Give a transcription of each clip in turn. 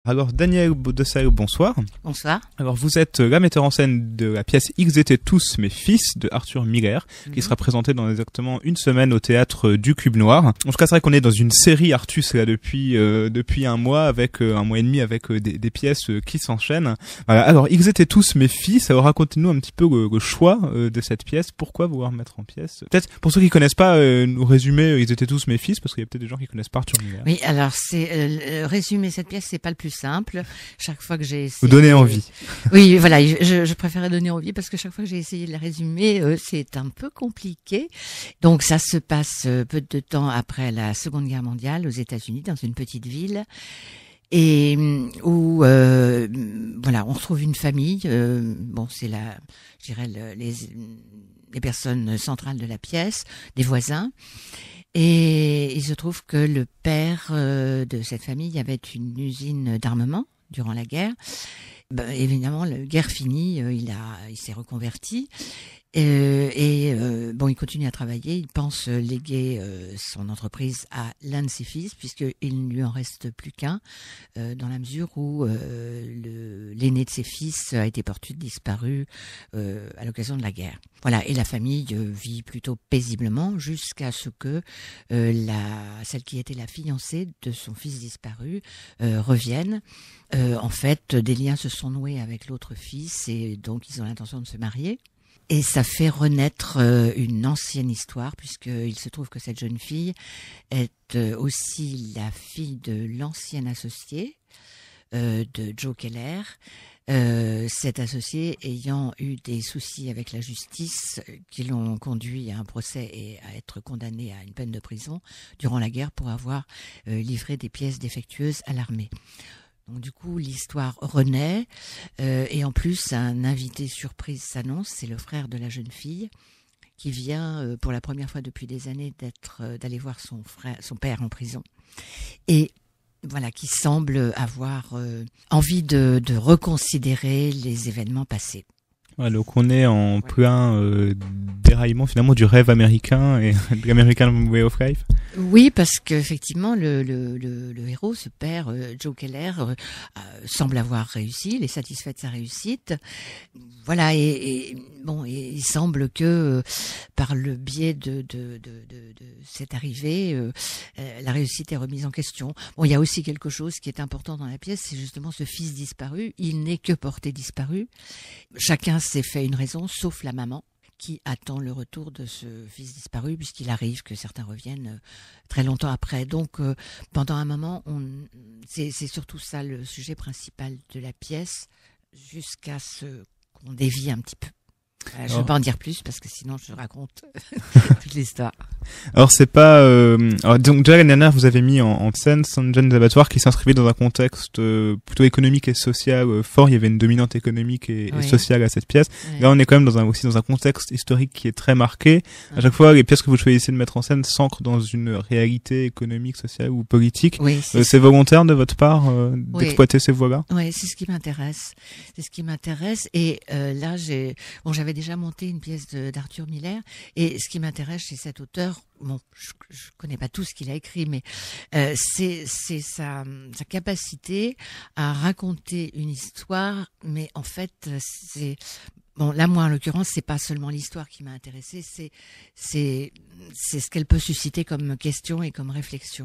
Alors Daniel Baudessel, bonsoir. Bonsoir. Alors vous êtes la metteur en scène de la pièce Ils étaient tous mes fils de Arthur Miller, qui sera présentée dans exactement une semaine au théâtre du Cube Noir. En tout cas c'est vrai qu'on est dans une série Artus là depuis un mois avec un mois et demi avec des pièces qui s'enchaînent. Voilà. Alors Ils étaient tous mes fils. Alors racontez-nous un petit peu le choix de cette pièce. Pourquoi vouloir mettre en pièce? Peut-être pour ceux qui connaissent pas, nous résumer Ils étaient tous mes fils parce qu'il y a peut-être des gens qui connaissent pas Arthur Miller. Oui, alors c'est résumer cette pièce, c'est pas le plus simple. Chaque fois que j'ai essayé... Vous donnez envie. Oui, voilà, je préférais donner envie parce que chaque fois que j'ai essayé de la résumer, c'est un peu compliqué. Donc ça se passe peu de temps après la Seconde Guerre mondiale aux États-Unis, dans une petite ville, et où voilà, on retrouve une famille. Bon, c'est je dirais les personnes centrales de la pièce, des voisins. Et il se trouve que le père de cette famille avait une usine d'armement durant la guerre. Ben, évidemment, la guerre finie, il s'est reconverti. Bon, il continue à travailler. Il pense léguer son entreprise à l'un de ses fils, puisqu'il ne lui en reste plus qu'un, dans la mesure où l'aîné de ses fils a été porté disparu à l'occasion de la guerre. Voilà, et la famille vit plutôt paisiblement jusqu'à ce que celle qui était la fiancée de son fils disparu revienne. En fait, des liens se sont noués avec l'autre fils et donc ils ont l'intention de se marier. Et ça fait renaître une ancienne histoire, puisqu'il se trouve que cette jeune fille est aussi la fille de l'ancien associé de Joe Keller. Cet associé ayant eu des soucis avec la justice qui l'ont conduit à un procès et à être condamné à une peine de prison durant la guerre pour avoir livré des pièces défectueuses à l'armée. Donc du coup, l'histoire renaît et en plus, un invité surprise s'annonce, c'est le frère de la jeune fille qui vient pour la première fois depuis des années d'aller voir son père en prison et voilà, qui semble avoir envie de reconsidérer les événements passés. Ouais, donc on est en plein déraillement finalement du rêve américain et de l'American Way of Life. Oui, parce qu'effectivement, le héros, ce père, Joe Keller, semble avoir réussi, il est satisfait de sa réussite. Voilà, et il semble que par le biais de cette arrivée, la réussite est remise en question. Bon, il y a aussi quelque chose qui est important dans la pièce, c'est justement ce fils disparu. Il n'est que porté disparu. Chacun s'est fait une raison, sauf la maman, qui attend le retour de ce fils disparu, puisqu'il arrive que certains reviennent très longtemps après. Donc, pendant un moment, c'est surtout ça le sujet principal de la pièce, jusqu'à ce qu'on dévie un petit peu. Je ne veux pas en dire plus, parce que sinon je raconte toute l'histoire. Alors c'est pas... Alors, donc déjà l'année dernière, vous avez mis en scène St. John's Abattoir qui s'inscrivait dans un contexte plutôt économique et social fort. Il y avait une dominante économique et sociale à cette pièce. Oui. Là on est quand même aussi dans un contexte historique qui est très marqué. À chaque fois, les pièces que vous choisissez de mettre en scène s'ancrent dans une réalité économique, sociale ou politique. Oui, c'est volontaire de votre part d'exploiter ces voies-là? Oui, c'est ce qui m'intéresse. C'est ce qui m'intéresse. Et là, j'avais déjà monté une pièce d'Arthur Miller, et ce qui m'intéresse chez cet auteur, bon, je connais pas tout ce qu'il a écrit, mais c'est sa capacité à raconter une histoire, mais en fait, c'est bon, là, moi, en l'occurrence, c'est pas seulement l'histoire qui m'a intéressée, c'est ce qu'elle peut susciter comme question et comme réflexion.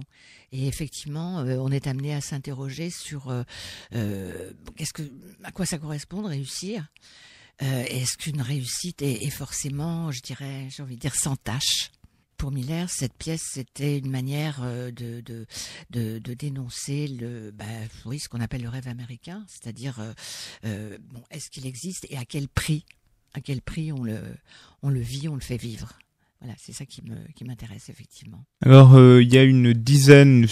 Et effectivement, on est amené à s'interroger sur à quoi ça correspond de réussir. Est-ce qu'une réussite est forcément, j'ai envie de dire, sans tâche? Pour Miller, cette pièce, c'était une manière de dénoncer ce qu'on appelle le rêve américain, c'est-à-dire, est-ce qu'il existe et à quel prix on le vit, on le fait vivre. Voilà, c'est ça qui m'intéresse effectivement. Alors, il y a une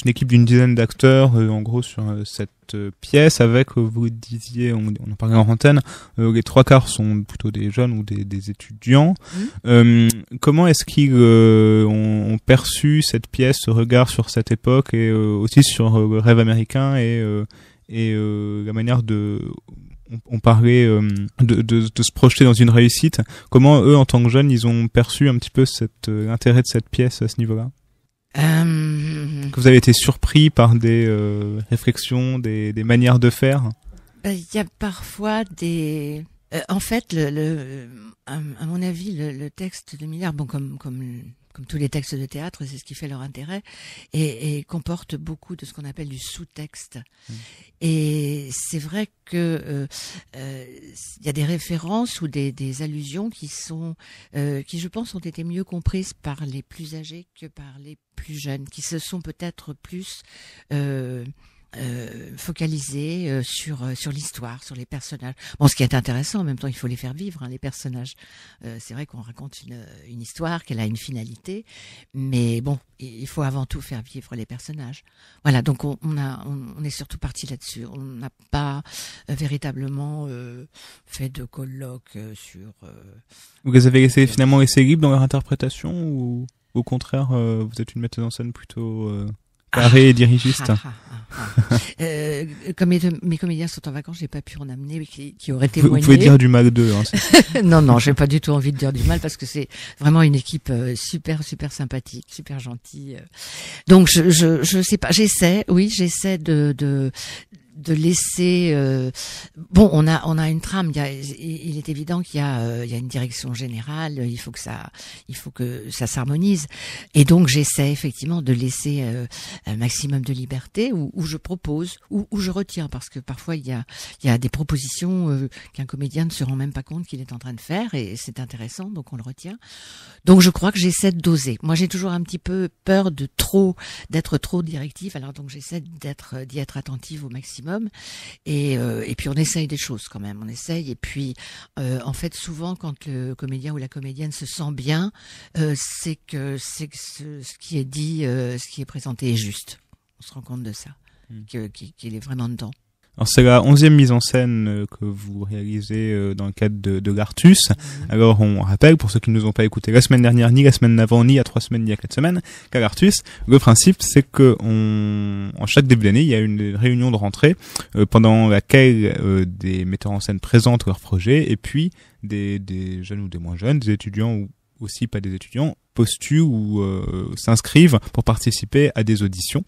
équipe d'une dizaine d'acteurs, en gros, sur cette pièce, avec, vous disiez, on en parlait en antenne, les 3/4 sont plutôt des jeunes ou des étudiants. Comment est-ce qu'ils ont perçu cette pièce, ce regard sur cette époque et aussi sur le rêve américain et la manière on parlait de se projeter dans une réussite. Comment eux, en tant que jeunes, ils ont perçu un petit peu l'intérêt de cette pièce à ce niveau-là? Que vous avez été surpris par des réflexions, des manières de faire? Il y a parfois des... en fait, à mon avis, le texte de Miller, bon, comme tous les textes de théâtre, c'est ce qui fait leur intérêt, et comporte beaucoup de ce qu'on appelle du sous-texte. Et c'est vrai que il y a des références ou des allusions qui je pense, ont été mieux comprises par les plus âgés que par les plus jeunes, qui se sont peut-être plus focalisés sur l'histoire, sur les personnages. Bon, ce qui est intéressant, en même temps, il faut les faire vivre, hein, les personnages. C'est vrai qu'on raconte une histoire, qu'elle a une finalité, mais bon, il faut avant tout faire vivre les personnages. Voilà, donc on est surtout parti là-dessus. On n'a pas véritablement fait de colloque sur... Vous avez finalement laissé libre dans leur interprétation, ou au contraire, vous êtes une metteuse en scène plutôt carrée et dirigiste? Comme mes comédiens sont en vacances, j'ai pas pu en amener qui auraient témoigné. Vous pouvez dire du mal d'eux. Hein, non, j'ai pas du tout envie de dire du mal parce que c'est vraiment une équipe super sympathique, super gentille. Donc je sais pas, j'essaie de laisser bon, on a une trame, il est évident qu'il y a une direction générale, il faut que ça s'harmonise, et donc j'essaie effectivement de laisser un maximum de liberté où je propose, où je retiens, parce que parfois il y a des propositions qu'un comédien ne se rend même pas compte qu'il est en train de faire, et c'est intéressant, donc on le retient. Donc je crois que j'essaie de doser. Moi j'ai toujours un petit peu peur d'être trop directive, alors donc j'essaie d'y être attentive au maximum. Et puis on essaye des choses quand même, on essaye, et puis en fait souvent quand le comédien ou la comédienne se sent bien, c'est que ce qui est dit, ce qui est présenté est juste. On se rend compte de ça, qu'il est vraiment dedans. Alors c'est la 11e mise en scène que vous réalisez dans le cadre de l'Artus. Alors on rappelle, pour ceux qui ne nous ont pas écouté la semaine dernière, ni la semaine d'avant, ni il y a 3 semaines, ni il y a 4 semaines, qu'à l'Artus, le principe c'est que en chaque début d'année, il y a une réunion de rentrée pendant laquelle des metteurs en scène présentent leurs projets, et puis des jeunes ou des moins jeunes, des étudiants ou aussi pas des étudiants, postulent ou s'inscrivent pour participer à des auditions,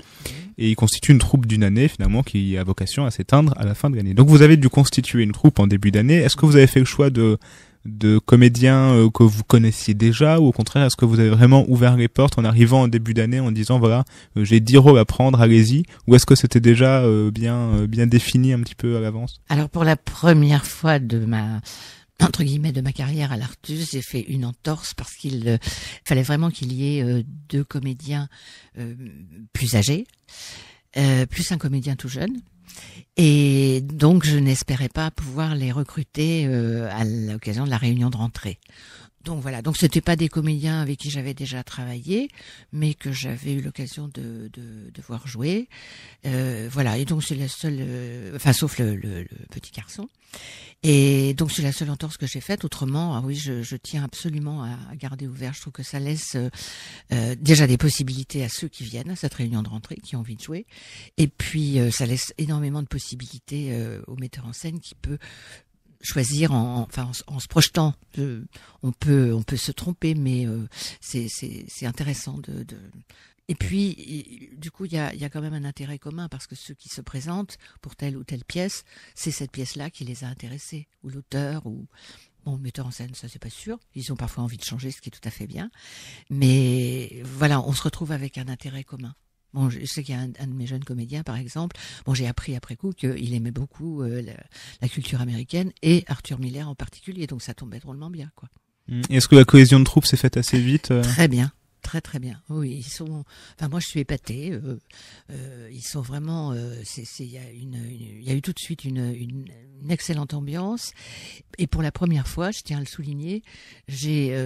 et ils constituent une troupe d'une année finalement qui a vocation à s'éteindre à la fin de l'année. Donc vous avez dû constituer une troupe en début d'année. Est-ce que vous avez fait le choix de comédiens que vous connaissiez déjà, ou au contraire est-ce que vous avez vraiment ouvert les portes en arrivant en début d'année en disant voilà, j'ai 10 rôles à prendre, allez-y, ou est-ce que c'était déjà bien défini un petit peu à l'avance? Alors pour la première fois de ma carrière à l'Artus, j'ai fait une entorse parce qu'il fallait vraiment qu'il y ait 2 comédiens plus âgés, plus un comédien tout jeune. Et donc je n'espérais pas pouvoir les recruter à l'occasion de la réunion de rentrée. Donc voilà, donc c'était pas des comédiens avec qui j'avais déjà travaillé, mais que j'avais eu l'occasion de voir jouer. Voilà, et donc c'est la seule, enfin sauf le petit garçon. Et donc c'est la seule entorse que j'ai faite. Autrement, ah oui, je tiens absolument à garder ouvert. Je trouve que ça laisse déjà des possibilités à ceux qui viennent à cette réunion de rentrée, qui ont envie de jouer. Et puis ça laisse énormément de possibilités au metteur en scène qui peut choisir en se projetant. On peut se tromper, mais c'est intéressant de. Et puis, du coup, il y a quand même un intérêt commun, parce que ceux qui se présentent pour telle ou telle pièce, c'est cette pièce-là qui les a intéressés, ou l'auteur, ou bon, le metteur en scène, ça c'est pas sûr. Ils ont parfois envie de changer, ce qui est tout à fait bien. Mais voilà, on se retrouve avec un intérêt commun. Bon, je sais qu'il y a un de mes jeunes comédiens, par exemple. Bon, j'ai appris après coup qu'il aimait beaucoup la culture américaine, et Arthur Miller en particulier, donc ça tombait drôlement bien, quoi. Est-ce que la cohésion de troupe s'est faite assez vite? Très bien. Très bien. Oui, ils sont. Enfin, moi, je suis épatée. Ils sont vraiment. Il y a eu tout de suite une excellente ambiance. Et pour la première fois, je tiens à le souligner, j'ai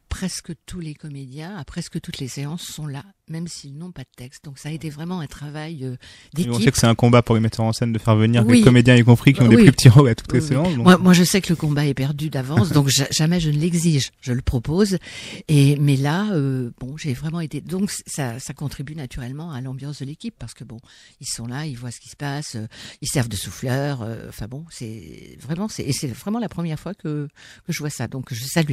presque tous les comédiens, à presque toutes les séances sont là, même s'ils n'ont pas de texte. Donc, ça a été vraiment un travail d'équipe. On sait que c'est un combat pour les metteurs en scène de faire venir les comédiens, y compris, qui ont des plus petits rôles à toutes les séances. Donc... Moi, je sais que le combat est perdu d'avance, donc jamais je ne l'exige. Je le propose. Mais là. Bon, j'ai vraiment été. Donc, ça contribue naturellement à l'ambiance de l'équipe, parce que bon, ils sont là, ils voient ce qui se passe, ils servent de souffleurs. Enfin bon, c'est vraiment la première fois que je vois ça. Donc, je salue.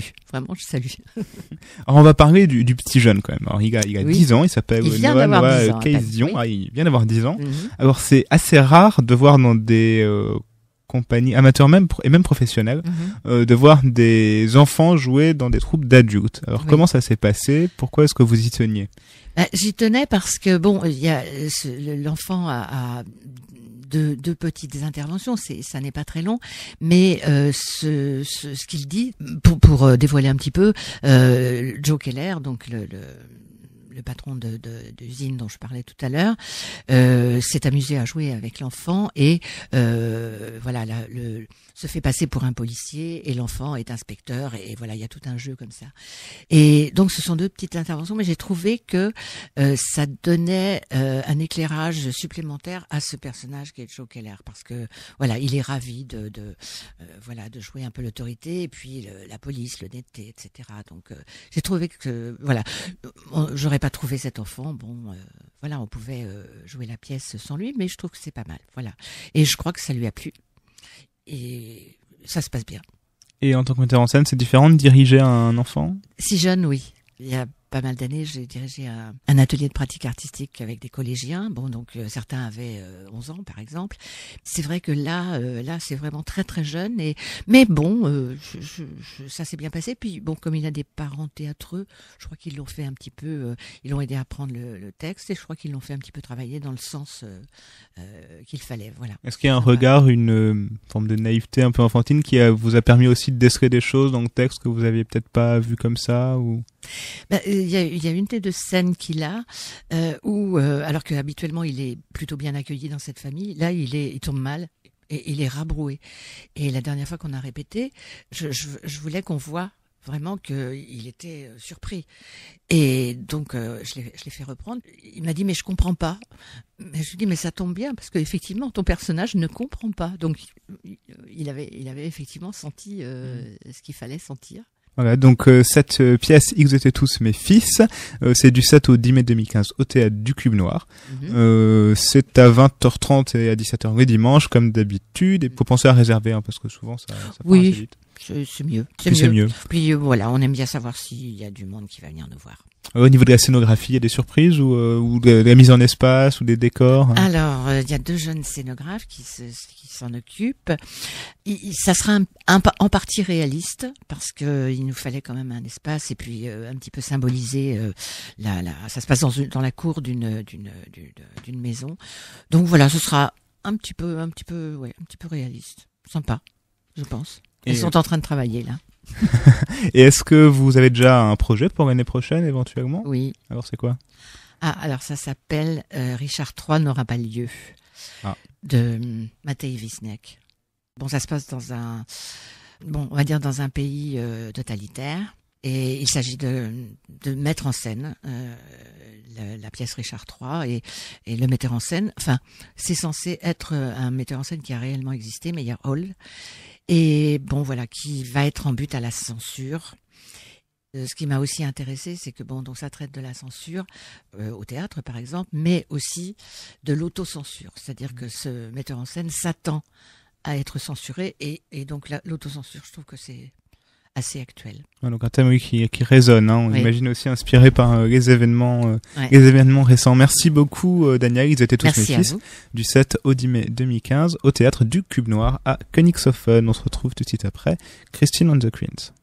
Alors, on va parler du petit jeune quand même. Alors, il a 10 ans, il s'appelle Il vient Noah d'avoir 10 ans, Case à peine, Dion. oui. Ah, il vient d'avoir 10 ans. Mhm. Alors c'est assez rare de voir dans des compagnies amateurs même et même professionnelles de voir des enfants jouer dans des troupes d'adultes. Alors Oui. comment ça s'est passé? Pourquoi est-ce que vous y teniez? J'y tenais parce que bon, il y a l'enfant a deux petites interventions, ça n'est pas très long, mais ce qu'il dit pour dévoiler un petit peu, Joe Keller, donc le patron d'usine dont je parlais tout à l'heure, s'est amusé à jouer avec l'enfant et voilà, se fait passer pour un policier et l'enfant est inspecteur et voilà, il y a tout un jeu comme ça. Et donc ce sont deux petites interventions, mais j'ai trouvé que ça donnait un éclairage supplémentaire à ce personnage qui est Joe Keller, parce que voilà, il est ravi de jouer un peu l'autorité et puis la police, l'honnêteté, etc. Donc j'ai trouvé que voilà, j'aurais pas trouvé cet enfant, voilà, on pouvait jouer la pièce sans lui, mais je trouve que c'est pas mal, voilà. Et je crois que ça lui a plu et ça se passe bien. Et en tant que metteur en scène, c'est différent de diriger un enfant? Si jeune, oui. Il y a pas mal d'années, j'ai dirigé un atelier de pratique artistique avec des collégiens. Bon, donc certains avaient 11 ans, par exemple. C'est vrai que là, c'est vraiment très très jeune. Mais bon, ça s'est bien passé. Puis bon, comme il a des parents théâtreux, je crois qu'ils l'ont fait un petit peu. Ils l'ont aidé à apprendre le texte et je crois qu'ils l'ont fait un petit peu travailler dans le sens qu'il fallait. Voilà. Est-ce qu'il y a un regard, une forme de naïveté un peu enfantine qui vous a permis aussi de déceler des choses dans le texte que vous aviez peut-être pas vu comme ça ou... Il y a une des deux scènes qu'il a où, alors que habituellement il est plutôt bien accueilli dans cette famille, là il tombe mal et il est rabroué. Et la dernière fois qu'on a répété, je voulais qu'on voit vraiment qu'il était surpris. Et donc je l'ai fait reprendre. Il m'a dit mais je comprends pas. Mais je lui dis mais ça tombe bien parce qu'effectivement ton personnage ne comprend pas. Donc il avait effectivement senti ce qu'il fallait sentir. Voilà, donc cette pièce Ils étaient tous mes fils, c'est du 7 au 10 mai 2015 au théâtre du Cube Noir. C'est à 20h30 et à 17h le dimanche comme d'habitude. Et faut penser à réserver parce que souvent ça part assez vite. C'est mieux. C'est mieux. Puis voilà, on aime bien savoir s'il y a du monde qui va venir nous voir. Au niveau de la scénographie, il y a des surprises ou de la mise en espace ou des décors? Alors, il y a deux jeunes scénographes qui s'en occupent. Ça sera en partie réaliste parce que il nous fallait quand même un espace et puis un petit peu symboliser ça se passe dans la cour d'une maison. Donc voilà, ce sera un petit peu réaliste, sympa, je pense. Ils sont en train de travailler là. Et est-ce que vous avez déjà un projet pour l'année prochaine éventuellement? Oui. Alors c'est quoi? Alors ça s'appelle Richard III n'aura pas lieu de Matej Wisniak. Bon, ça se passe on va dire dans un pays totalitaire et il s'agit de mettre en scène la pièce Richard III et le metteur en scène. Enfin, c'est censé être un metteur en scène qui a réellement existé, Meyer Hall. Et bon, voilà, qui va être en but à la censure. Ce qui m'a aussi intéressé, c'est que donc ça traite de la censure au théâtre, par exemple, mais aussi de l'autocensure. C'est-à-dire que ce metteur en scène s'attend à être censuré et donc l'autocensure, je trouve que c'est assez actuel. Donc un thème qui résonne. On imagine aussi inspiré par les événements récents. Merci beaucoup Daniel. Ils étaient tous mes fils. Du 7 au 10 mai 2015 au théâtre du Cube Noir à Königshofen. On se retrouve tout de suite après Christine and the Queens.